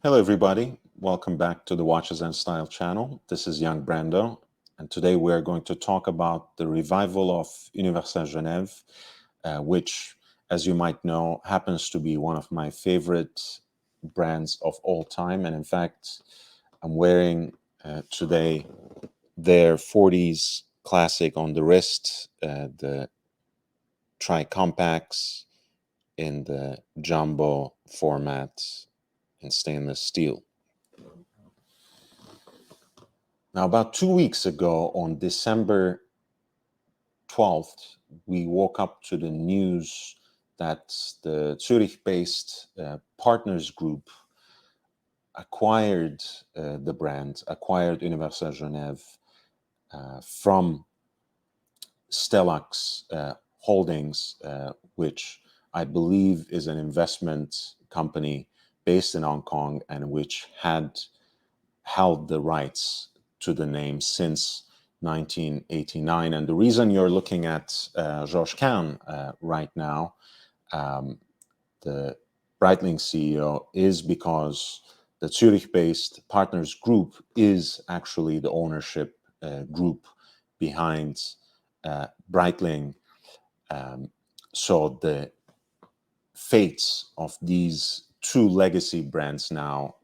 Hello, everybody. Welcome back to the Watches and Style channel. This is Young Brando, and today we are going to talk about the revival of Universal Geneve, which, as you might know, happens to be one of my favorite brands of all time. And in fact, I'm wearing today their 40s classic on the wrist, the tri-compacts in the jumbo format in stainless steel. Now, about 2 weeks ago, on December 12th, we woke up to the news that the Zurich-based Partners Group acquired the brand, acquired Universal Geneve from Stellax Holdings, which I believe is an investment company based in Hong Kong and which had held the rights to the name since 1989. And the reason you're looking at Georges Kahn right now, the Breitling CEO, is because the Zurich-based Partners Group is actually the ownership group behind Breitling. So the fates of these two legacy brands now,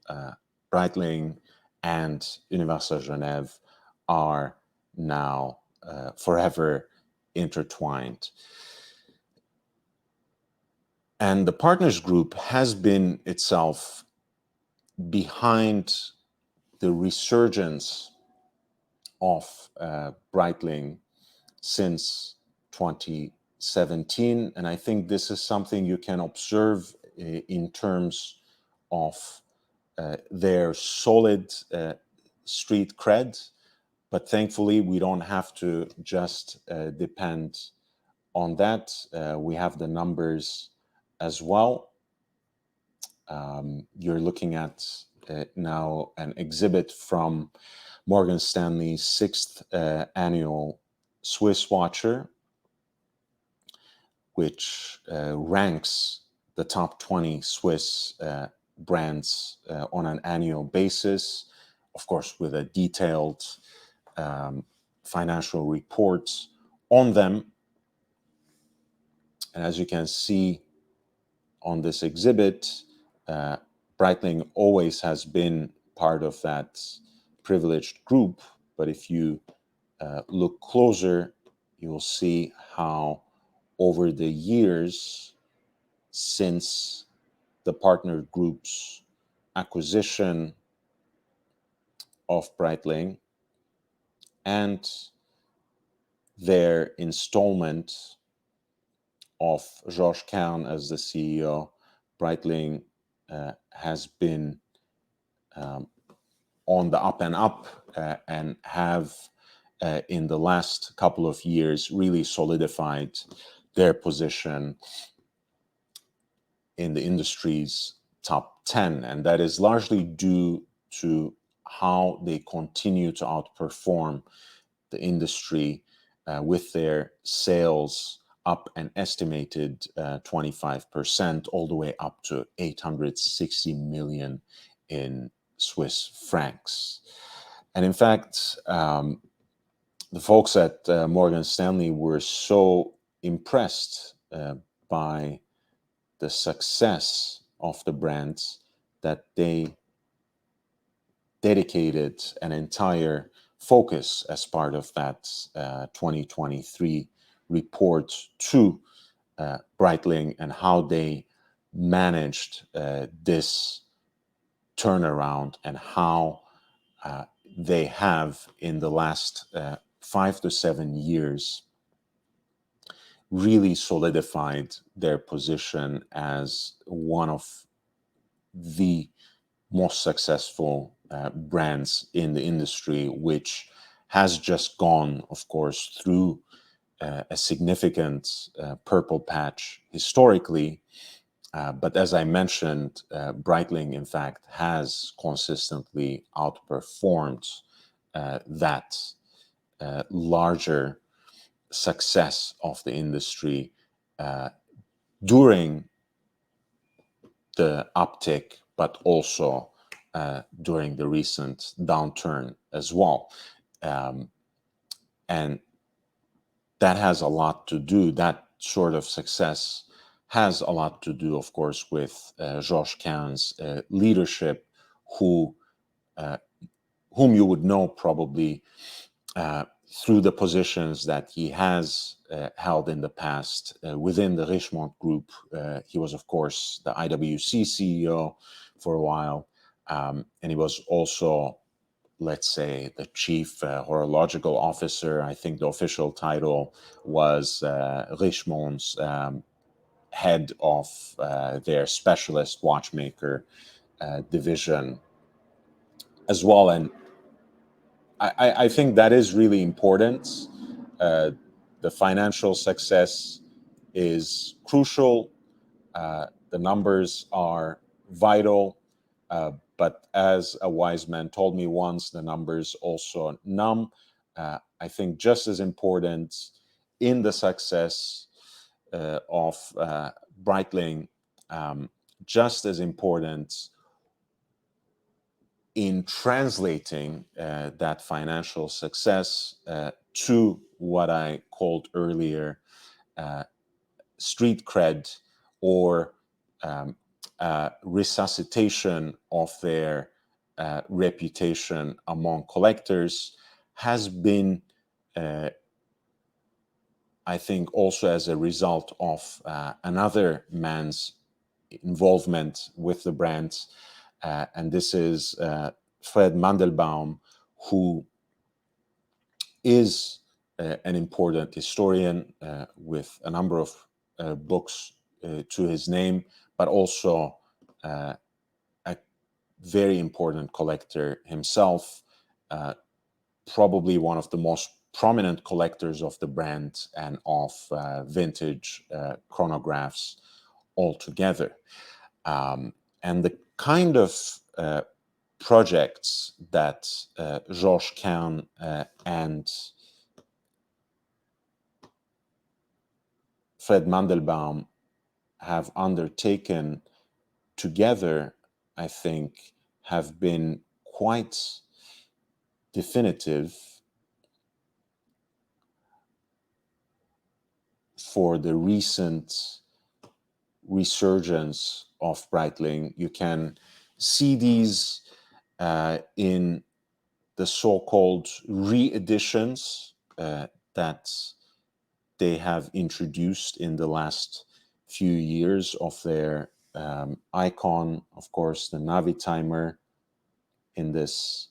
Breitling and Universal Geneve, are now forever intertwined. And the Partners Group has been itself behind the resurgence of Breitling since 2017. And I think this is something you can observe in terms of their solid street cred, but thankfully we don't have to just depend on that. We have the numbers as well. You're looking at now an exhibit from Morgan Stanley's 6th annual Swiss Watcher, which ranks the top 20 Swiss brands on an annual basis, of course, with a detailed financial report on them. And as you can see on this exhibit, Breitling always has been part of that privileged group. But if you look closer, you will see how over the years since the partner group's acquisition of Breitling and their installment of Georges Kahn as the CEO, Breitling has been on the up and up and have in the last couple of years really solidified their position in the industry's top 10. And that is largely due to how they continue to outperform the industry with their sales up an estimated 25%, all the way up to 860 million in Swiss francs. And in fact, the folks at Morgan Stanley were so impressed by the success of the brands that they dedicated an entire focus as part of that 2023 report to Breitling and how they managed this turnaround and how they have in the last 5 to 7 years really solidified their position as one of the most successful brands in the industry, which has just gone, of course, through a significant purple patch historically. But as I mentioned, Breitling, in fact, has consistently outperformed that larger success of the industry during the uptick, but also during the recent downturn as well. And that has a lot to do, that sort of success has a lot to do, of course, with Georges Quin's leadership, whom you would know probably through the positions that he has held in the past within the Richemont Group. He was, of course, the IWC CEO for a while, and he was also, let's say, the chief horological officer. I think the official title was Richemont's head of their specialist watchmaker division as well. And I think that is really important. The financial success is crucial. The numbers are vital. But as a wise man told me once, the numbers also numb. I think just as important in the success of Breitling, just as important in translating that financial success to what I called earlier street cred, or resuscitation of their reputation among collectors, has been, I think, also as a result of another man's involvement with the brand. And this is Fred Mandelbaum, who is an important historian with a number of books to his name, but also a very important collector himself, probably one of the most prominent collectors of the brand and of vintage chronographs altogether. And the kind of projects that Georges Quin and Fred Mandelbaum have undertaken together, I think, have been quite definitive for the recent resurgence of Breitling. You can see these in the so-called Reeditions that they have introduced in the last few years of their icon, of course, the Navitimer, in this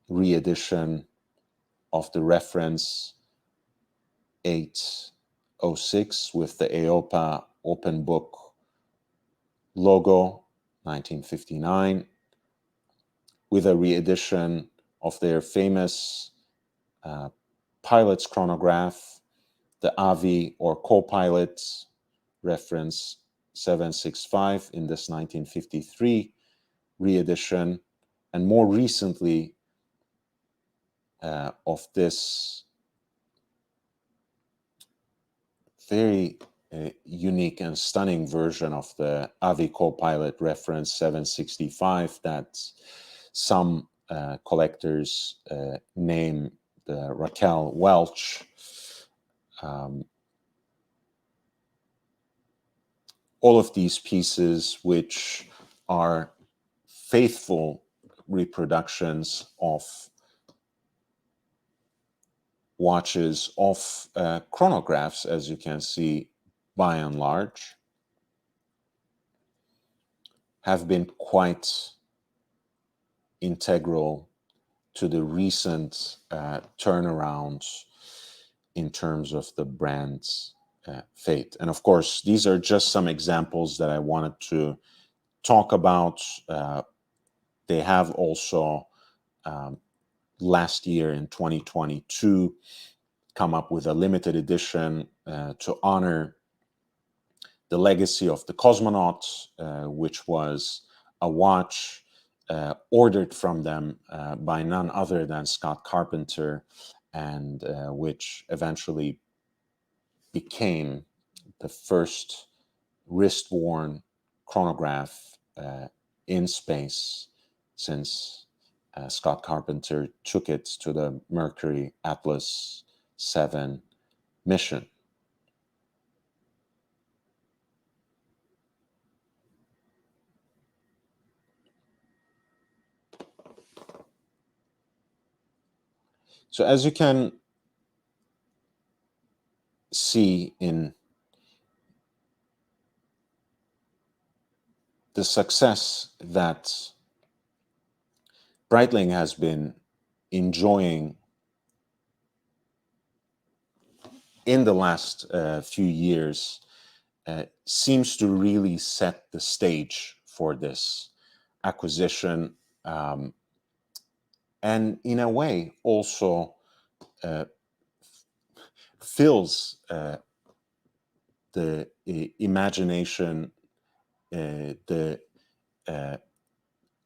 re-edition of the reference 806 with the AOPA open book logo, 1959, with a re-edition of their famous pilot's chronograph, the Avi or co-pilot reference 765 in this 1953 re-edition, and more recently of this very unique and stunning version of the Avi co-pilot reference 765 that some collectors name the Raquel Welch. All of these pieces, which are faithful reproductions of watches, of chronographs, as you can see, by and large, have been quite integral to the recent turnarounds in terms of the brand's fate. And of course, these are just some examples that I wanted to talk about. They have also last year in 2022 come up with a limited edition to honor the legacy of the cosmonauts, which was a watch ordered from them by none other than Scott Carpenter, and which eventually became the first wrist-worn chronograph in space since Scott Carpenter took it to the Mercury Atlas 7 mission. So as you can see in the success that Breitling has been enjoying in the last few years, seems to really set the stage for this acquisition, and in a way also fills the imagination, the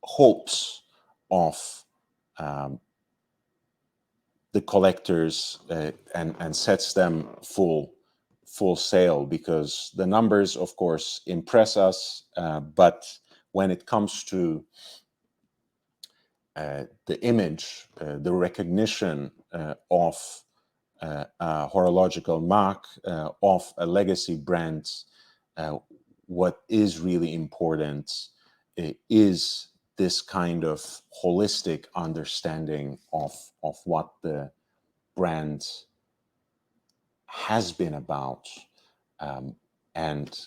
hopes of the collectors, and sets them full sail, because the numbers, of course, impress us, but when it comes to the image, the recognition of a horological mark, of a legacy brand, what is really important is this kind of holistic understanding of what the brand has been about. And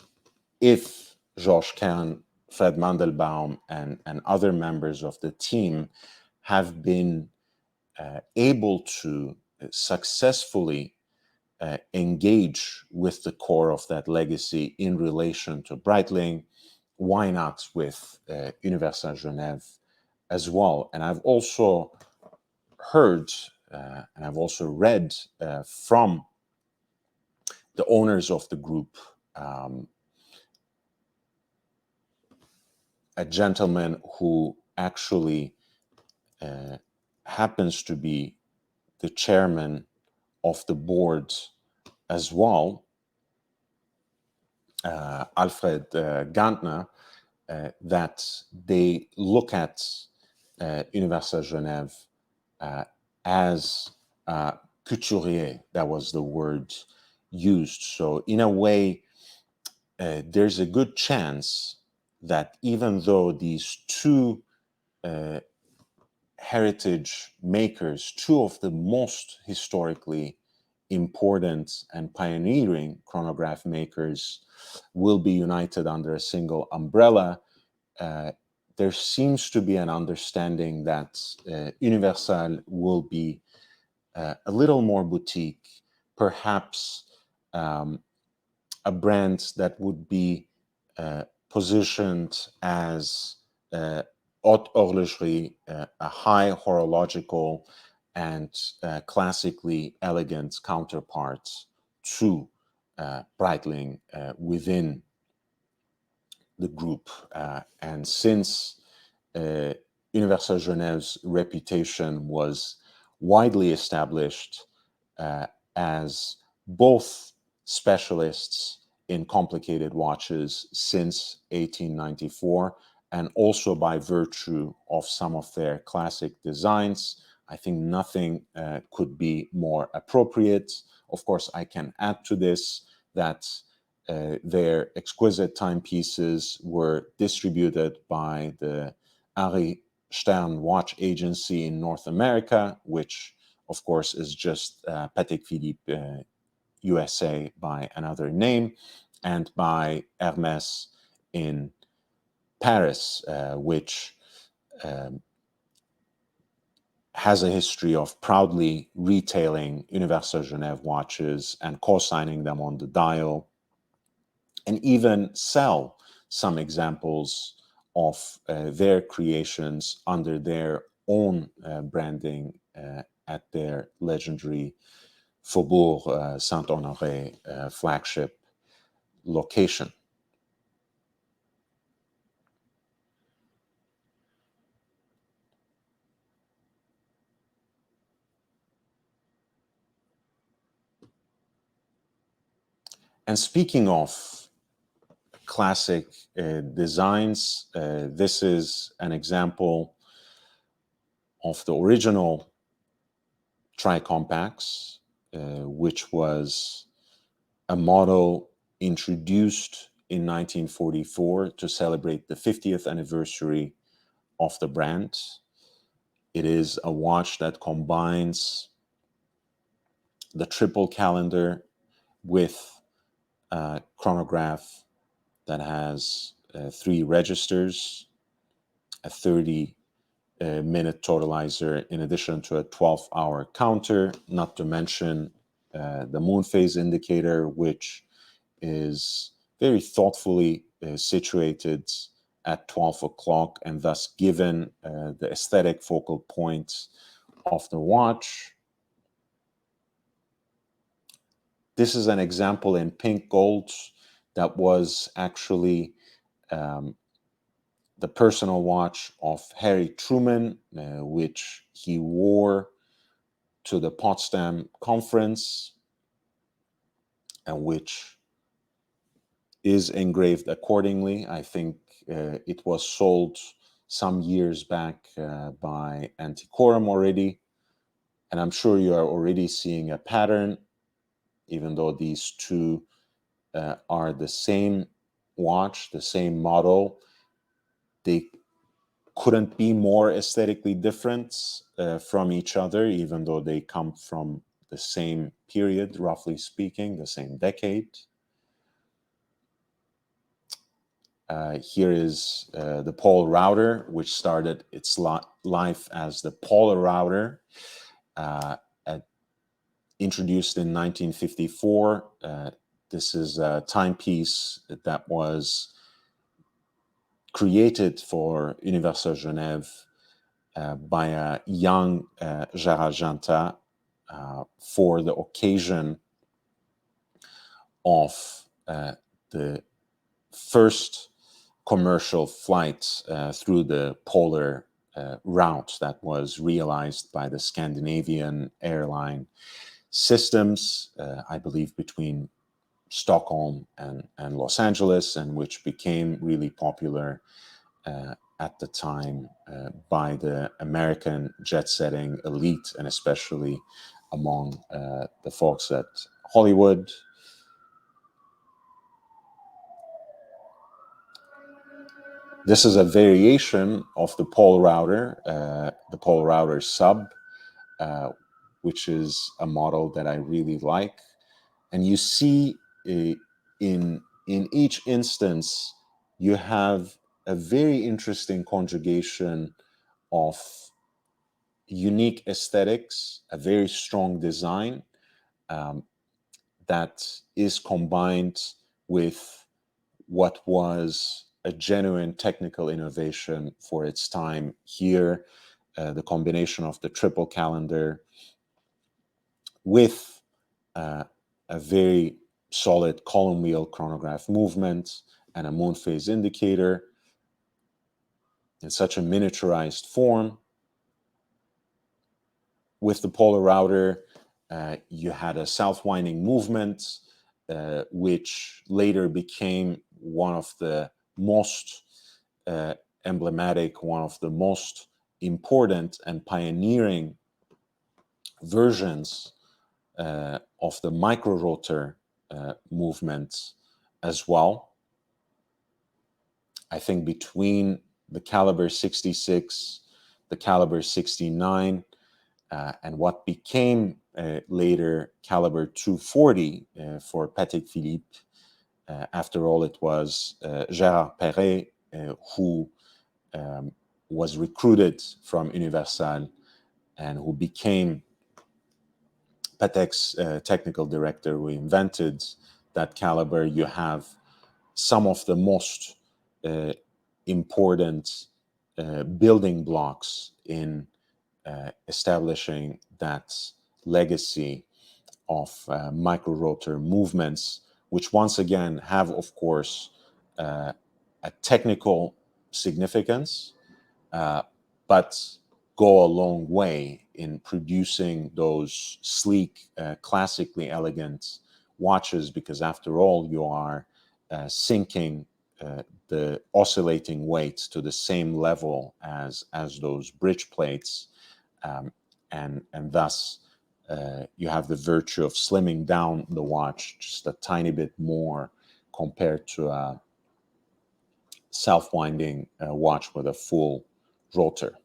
if Georges Kern, Fred Mandelbaum, and other members of the team have been able to successfully engage with the core of that legacy in relation to Breitling, why not with Universal Geneve as well? And I've also heard and I've also read from the owners of the group, a gentleman who actually happens to be the chairman of the board as well, Alfred Gantner, that they look at Universal Geneve as couturier. That was the word used. So in a way, there's a good chance that even though these two heritage makers, two of the most historically important and pioneering chronograph makers, will be united under a single umbrella, there seems to be an understanding that Universal will be a little more boutique, perhaps a brand that would be positioned as haute horlogerie, a high horological and classically elegant counterpart to Breitling within the group. And since Universal Geneve's reputation was widely established as both specialists in complicated watches since 1894, and also by virtue of some of their classic designs, I think nothing could be more appropriate. Of course, I can add to this that their exquisite timepieces were distributed by the Ari Stern Watch Agency in North America, which of course is just Patek Philippe USA by another name, and by Hermès in Paris, which has a history of proudly retailing Universal Genève watches and co-signing them on the dial, and even sell some examples of their creations under their own branding at their legendary Faubourg Saint-Honoré flagship location. And speaking of classic designs, this is an example of the original tricompax, which was a model introduced in 1944 to celebrate the 50th anniversary of the brand. It is a watch that combines the triple calendar with a chronograph that has 3 registers, a 30-minute totalizer, in addition to a 12-hour counter, not to mention the moon phase indicator, which is very thoughtfully situated at 12 o'clock and thus given the aesthetic focal point of the watch. This is an example in pink gold that was actually the personal watch of Harry Truman, which he wore to the Potsdam Conference, and which is engraved accordingly. I think it was sold some years back by Antiquorum already, and I'm sure you are already seeing a pattern, even though these two are the same watch, the same model. They couldn't be more aesthetically different from each other, even though they come from the same period, roughly speaking, the same decade. Here is the Pole router, which started its life as the Polar router, introduced in 1954. This is a timepiece that was created for Universal Geneve by a young jaeger-lecoultre for the occasion of the first commercial flight through the polar route that was realized by the Scandinavian airline systems, I believe between Stockholm and Los Angeles, and which became really popular at the time by the American jet-setting elite, and especially among the folks at Hollywood. This is a variation of the Pole router, the Pole router sub, which is a model that I really like. And you see in each instance, you have a very interesting conjugation of unique aesthetics, a very strong design that is combined with what was a genuine technical innovation for its time. Here, the combination of the triple calendar with a very solid column wheel chronograph movement and a moon phase indicator in such a miniaturized form. With the polar router, you had a south-winding movement, which later became one of the most emblematic, one of the most important and pioneering versions of the micro-rotor movement as well. I think between the caliber 66, the caliber 69, and what became later caliber 240 for Patek Philippe. After all, it was Gérard Perret who was recruited from Universal and who became Patek's technical director, who invented that caliber. You have some of the most important building blocks in establishing that legacy of micro-rotor movements, which once again have, of course, a technical significance, but go a long way in producing those sleek, classically elegant watches, because after all, you are syncing the oscillating weight to the same level as those bridge plates, and thus you have the virtue of slimming down the watch just a tiny bit more compared to a self-winding watch with a full rotor.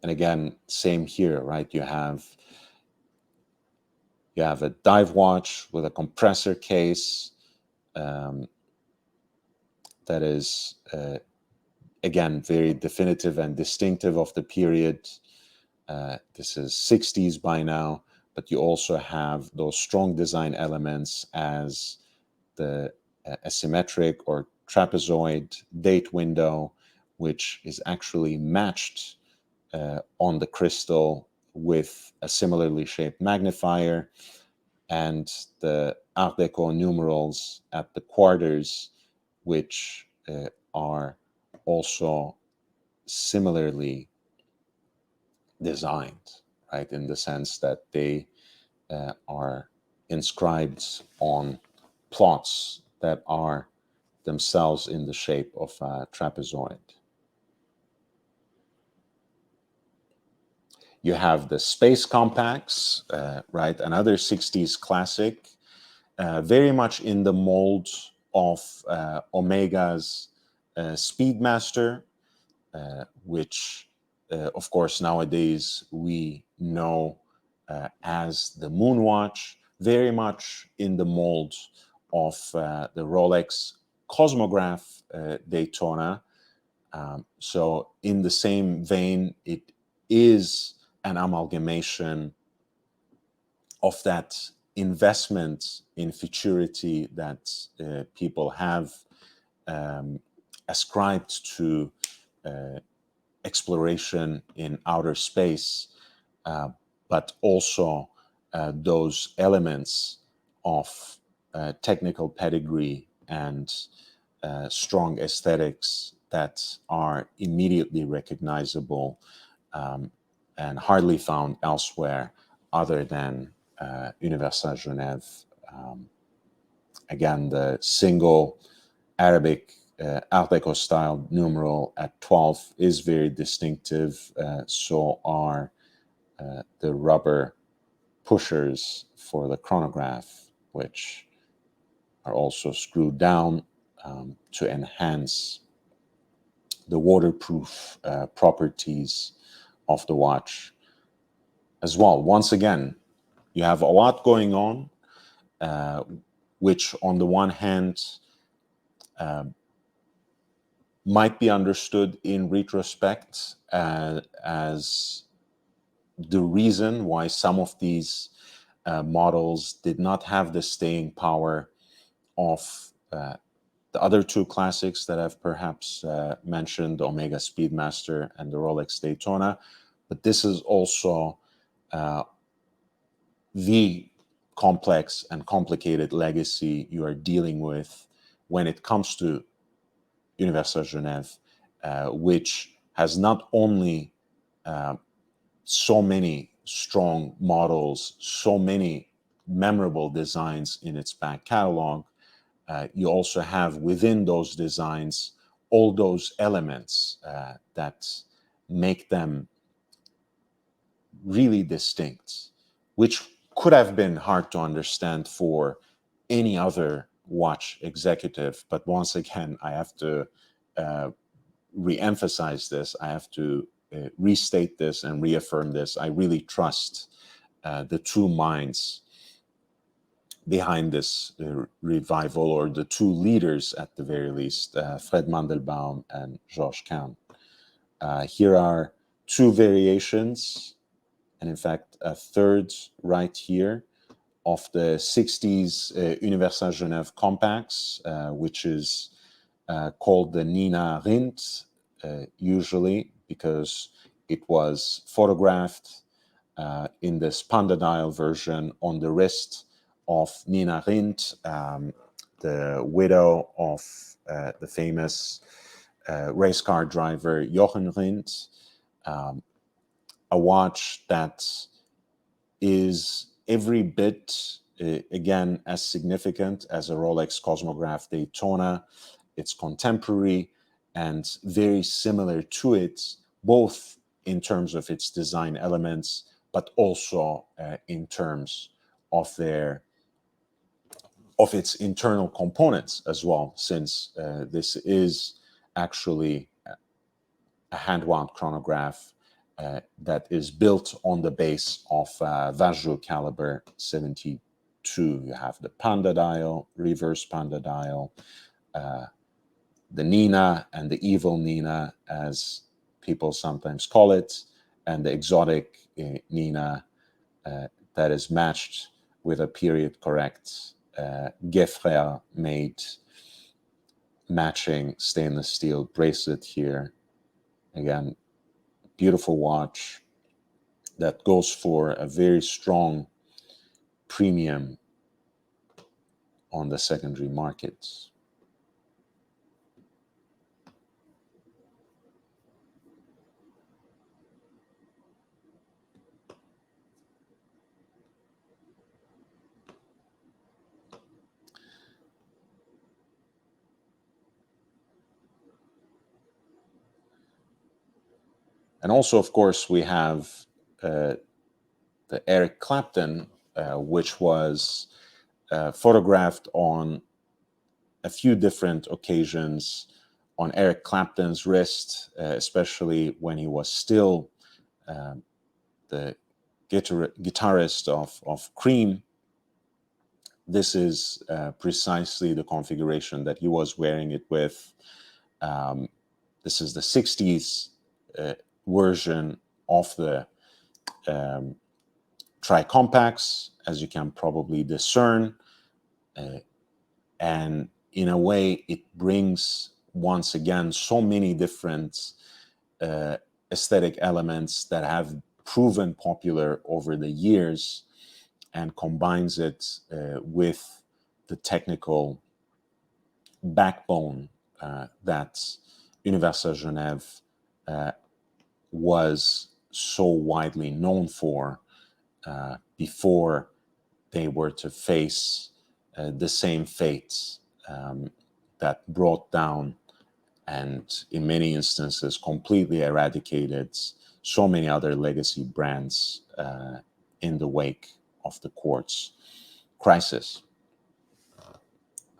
And again, same here, right? You have a dive watch with a compressor case that is, again, very definitive and distinctive of the period. This is 60s by now, but you also have those strong design elements as the asymmetric or trapezoid date window, which is actually matched on the crystal with a similarly shaped magnifier, and the Art Deco numerals at the quarters, which are also similarly designed, right, in the sense that they are inscribed on plots that are themselves in the shape of a trapezoid. You have the Space Compacts, right, another 60s classic, very much in the mold of Omega's Speedmaster, which, of course, nowadays we know as the Moonwatch, very much in the mold of the Rolex Cosmograph Daytona. So in the same vein, it is an amalgamation of that investment in futurity that people have ascribed to exploration in outer space, but also those elements of technical pedigree and strong aesthetics that are immediately recognizable and hardly found elsewhere other than Universal Geneve. Again, the single Arabic Art Deco style numeral at 12 is very distinctive. So are the rubber pushers for the chronograph, which are also screwed down to enhance the waterproof properties of the watch as well. Once again, you have a lot going on, which on the one hand might be understood in retrospect as the reason why some of these models did not have the staying power of the other two classics that I've perhaps mentioned, the Omega Speedmaster and the Rolex Daytona. But this is also the complex and complicated legacy you are dealing with when it comes to Universal Geneve, which has not only so many strong models, so many memorable designs in its back catalog, you also have within those designs all those elements that make them really distinct, which could have been hard to understand for any other watch executive. But once again, I have to re-emphasize this. I have to restate this and reaffirm this. I really trust the two minds behind this revival, or the two leaders at the very least, Fred Mandelbaum and Georges Kahn. Here are two variations, and in fact a third right here, of the 60s Universal Geneve compacts, which is called the Nina Rindt, usually because it was photographed in the Spandau version on the wrist of Nina Rindt, the widow of the famous race car driver Jochen Rindt. A watch that is every bit again, as significant as a Rolex Cosmograph Daytona. It's contemporary and very similar to it, both in terms of its design elements, but also in terms of its internal components as well, since this is actually a hand-wound chronograph that is built on the base of Vajou caliber 72. You have the panda dial, reverse panda dial, the Nina and the evil Nina, as people sometimes call it, and the exotic Nina that is matched with a period correct Gefrère made matching stainless steel bracelet here. Again, beautiful watch that goes for a very strong premium on the secondary markets. And also, of course, we have the Eric Clapton, which was photographed on a few different occasions on Eric Clapton's wrist, especially when he was still the guitarist of Cream. This is precisely the configuration that he was wearing it with. This is the 60s version of the tri-compacts, as you can probably discern. And in a way, it brings, once again, so many different aesthetic elements that have proven popular over the years, and combines it with the technical backbone that Universal Geneve was so widely known for before they were to face the same fates that brought down and in many instances completely eradicated so many other legacy brands in the wake of the quartz crisis.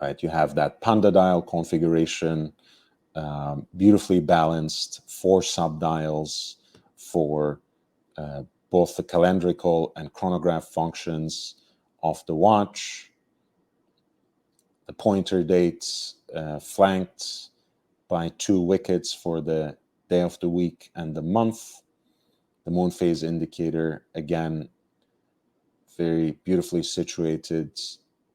Right, you have that panda dial configuration, beautifully balanced, 4 subdials for both the calendrical and chronograph functions of the watch. The pointer dates flanked by 2 wickets for the day of the week and the month. The moon phase indicator, again, very beautifully situated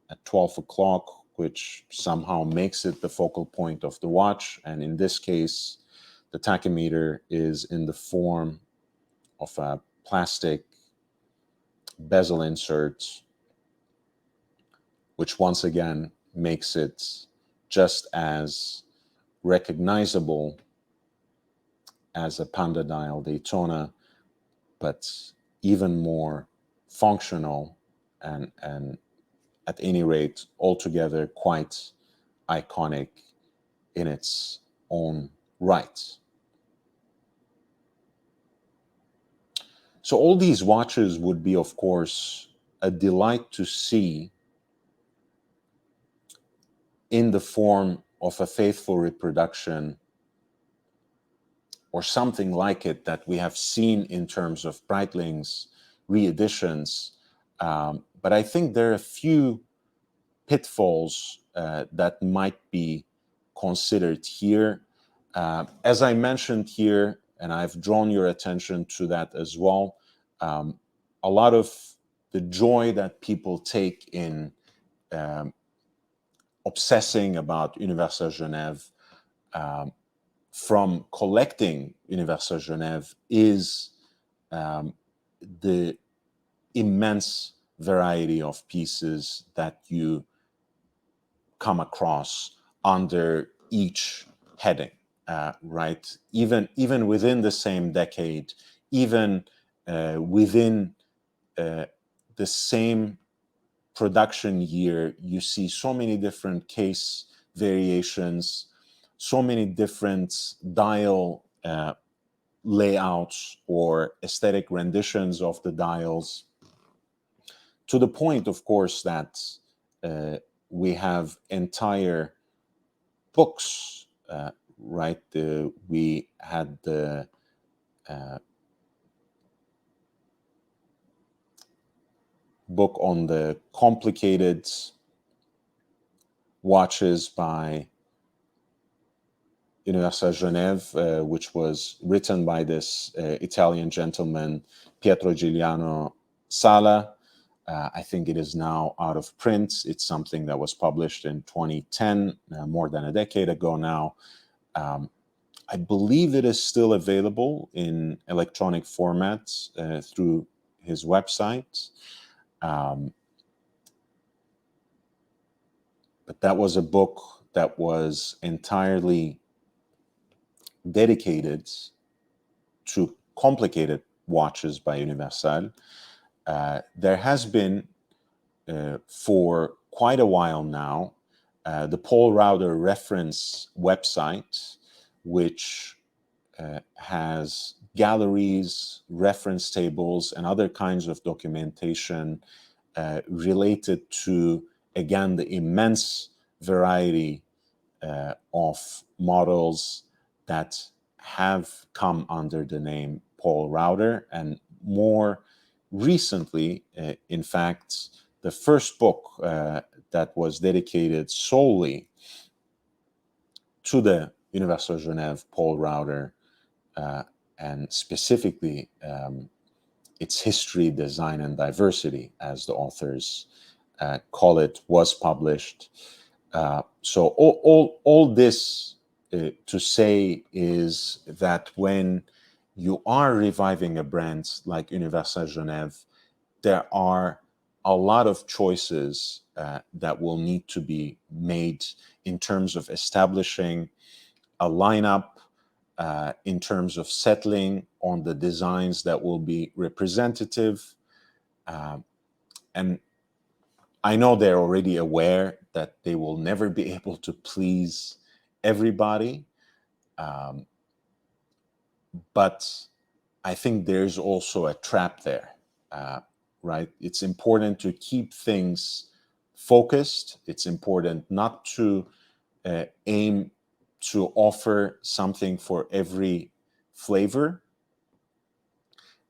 at 12 o'clock, which somehow makes it the focal point of the watch. And in this case, the tachymeter is in the form of a plastic bezel insert, which once again makes it just as recognizable as a panda dial Daytona, but even more functional and at any rate altogether quite iconic in its own right. So all these watches would be, of course, a delight to see in the form of a faithful reproduction or something like it that we have seen in terms of Breitling's reeditions. But I think there are a few pitfalls that might be considered here. As I mentioned here, and I've drawn your attention to that as well, a lot of the joy that people take in obsessing about Universal Geneve from collecting Universal Geneve is the immense variety of pieces that you come across under each heading, right? Even within the same decade, even within the same production year, you see so many different case variations, so many different dial layouts or aesthetic renditions of the dials, to the point, of course, that we have entire books, right? We had the book on the complicated watches by Universal Geneve, which was written by this Italian gentleman, Pietro Giuliano Sala. I think it is now out of print. It's something that was published in 2010, more than a decade ago now. I believe it is still available in electronic formats through his website. But that was a book that was entirely dedicated to complicated watches by Universal. There has been, for quite a while now, the Paul Rauder reference website, which has galleries, reference tables, and other kinds of documentation related to, again, the immense variety of models that have come under the name Paul Rauder. And more recently, in fact, the first book that was dedicated solely to the Universal Geneve Paul Rauder, and specifically its history, design, and diversity, as the authors call it, was published. So all this to say is that when you are reviving a brand like Universal Geneve, there are a lot of choices that will need to be made in terms of establishing a lineup, in terms of settling on the designs that will be representative. And I know they're already aware that they will never be able to please everybody. But I think there's also a trap there, right? It's important to keep things focused. It's important not to aim to offer something for every flavor.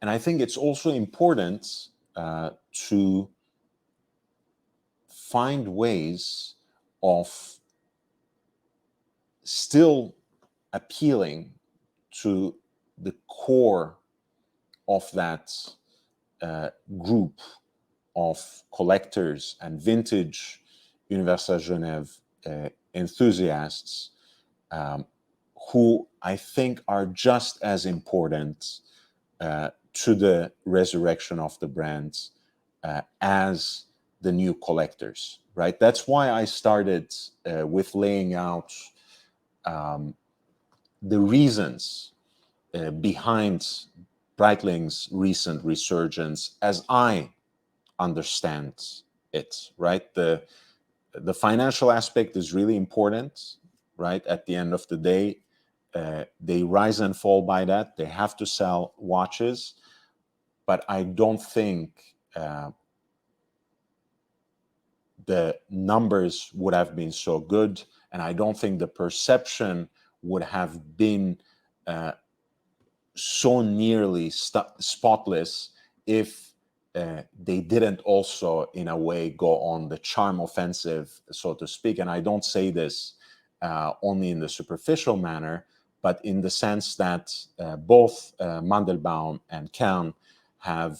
And I think it's also important to find ways of still appealing to the core of that group of collectors and vintage Universal Geneve enthusiasts, who I think are just as important to the resurrection of the brand as the new collectors, right? That's why I started with laying out the reasons behind Breitling's recent resurgence as I understand it, right? The financial aspect is really important, right? At the end of the day, they rise and fall by that. They have to sell watches, but I don't think the numbers would have been so good, and I don't think the perception would have been so nearly spotless if they didn't also, in a way, go on the charm offensive, so to speak. And I don't say this only in the superficial manner, but in the sense that both Mandelbaum and Kern have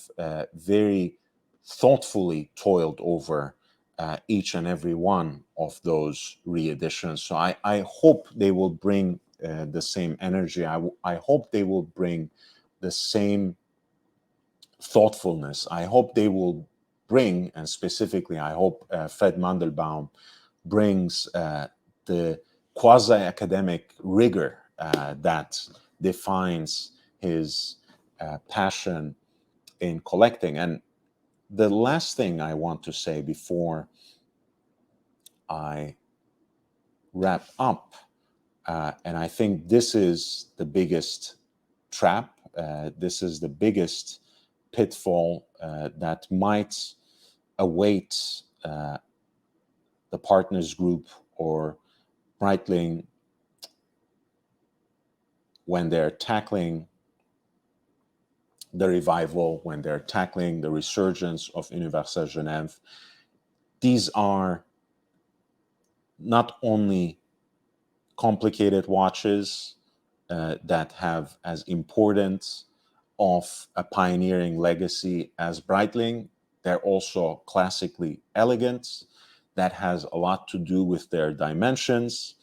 very thoughtfully toiled over each and every one of those reeditions. So I hope they will bring the same energy. I hope they will bring the same thoughtfulness. I hope they will bring, and specifically, I hope Fred Mandelbaum brings the quasi-academic rigor that defines his passion in collecting. And the last thing I want to say before I wrap up, and I think this is the biggest trap, this is the biggest pitfall that might await the Partners Group or Breitling when they're tackling the revival, when they're tackling the resurgence of Universal Geneve. These are not only complicated watches that have as important of a pioneering legacy as Breitling, they're also classically elegant. That has a lot to do with their dimensions.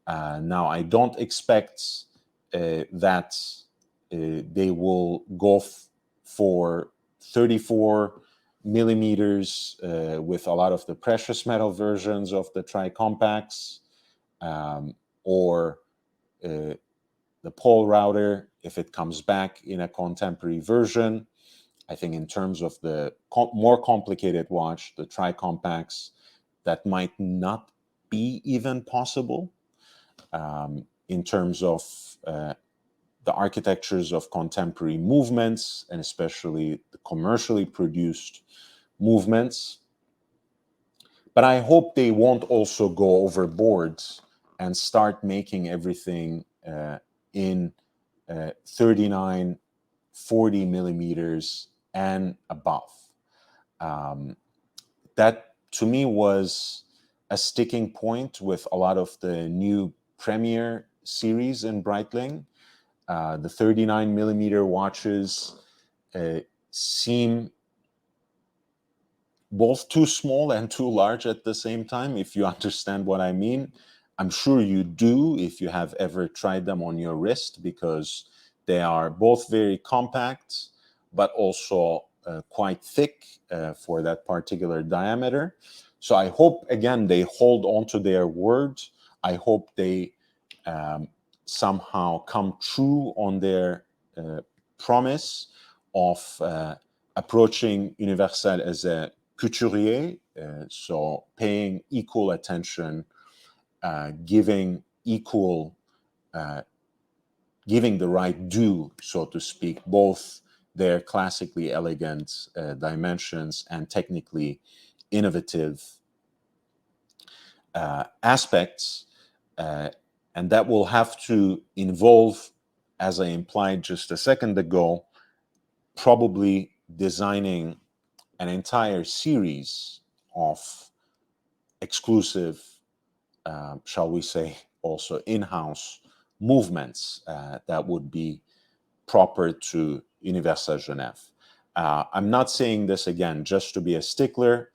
Now, I don't expect that they will go for 34 millimeters with a lot of the precious metal versions of the tri-compacts, or the pole router if it comes back in a contemporary version. I think in terms of the more complicated watch, the tri-compacts, that might not be even possible. In terms of the architectures of contemporary movements, and especially the commercially produced movements. But I hope they won't also go overboard and start making everything in 39, 40 millimeters and above. That to me was a sticking point with a lot of the new Premier series in Breitling. The 39 millimeter watches seem both too small and too large at the same time, if you understand what I mean. I'm sure you do if you have ever tried them on your wrist, because they are both very compact, but also quite thick for that particular diameter. So I hope, again, they hold on to their word. I hope they somehow come true on their promise of approaching Universal as a couturier, so paying equal attention, giving the right due, so to speak, both their classically elegant dimensions and technically innovative aspects. And that will have to involve, as I implied just a second ago, probably designing an entire series of exclusive, shall we say, also in-house movements that would be proper to Universal Geneve. I'm not saying this, again, just to be a stickler.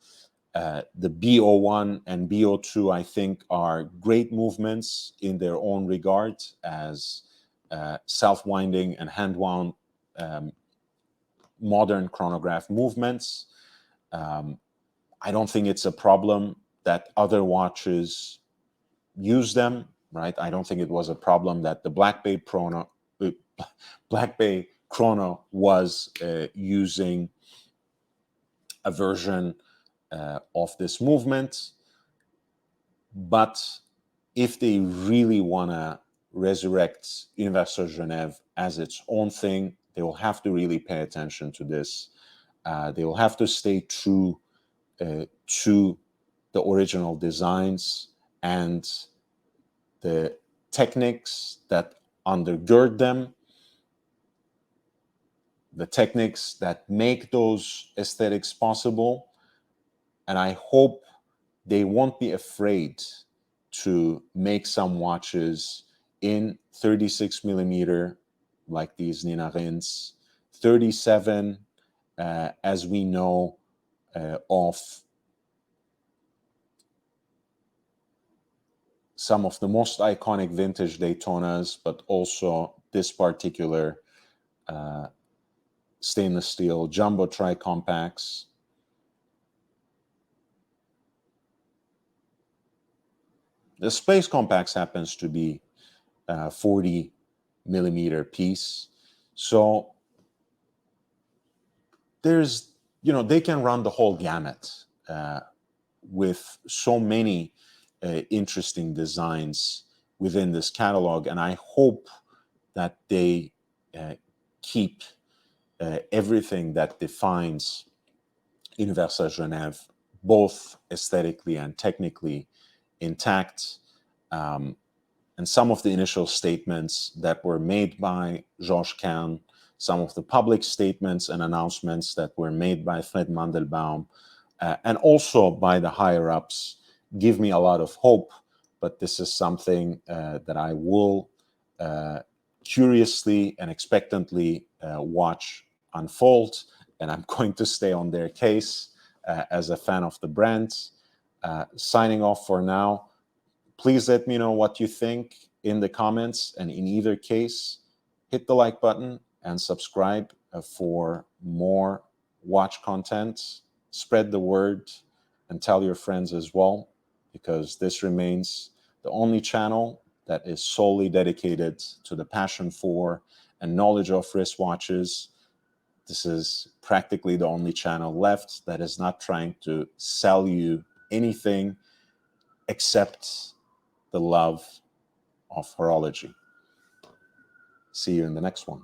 The BO1 and BO2, I think, are great movements in their own regard as self-winding and hand-wound modern chronograph movements. I don't think it's a problem that other watches use them, right? I don't think it was a problem that the Black Bay Chrono was using a version of this movement. But if they really want to resurrect Universal Geneve as its own thing, they will have to really pay attention to this. They will have to stay true to the original designs and the techniques that undergird them, the techniques that make those aesthetics possible. And I hope they won't be afraid to make some watches in 36 millimeter, like these Nina Rins, 37, as we know, of some of the most iconic vintage Daytonas, but also this particular stainless steel jumbo tri-compacts. The Space Compacts happens to be 40 millimeter piece. So there's they can run the whole gamut with so many interesting designs within this catalog. And I hope that they keep everything that defines Universal Geneve, both aesthetically and technically, intact. And some of the initial statements that were made by Georges Kern, some of the public statements and announcements that were made by Fred Mandelbaum, and also by the higher-ups, give me a lot of hope. But this is something that I will curiously and expectantly watch unfold, and I'm going to stay on their case as a fan of the brand. Signing off for now. Please let me know what you think in the comments, and in either case, hit the like button and subscribe for more watch content. Spread the word and tell your friends as well, because this remains the only channel that is solely dedicated to the passion for and knowledge of wristwatches. This is practically the only channel left that is not trying to sell you anything except the love of horology. See you in the next one.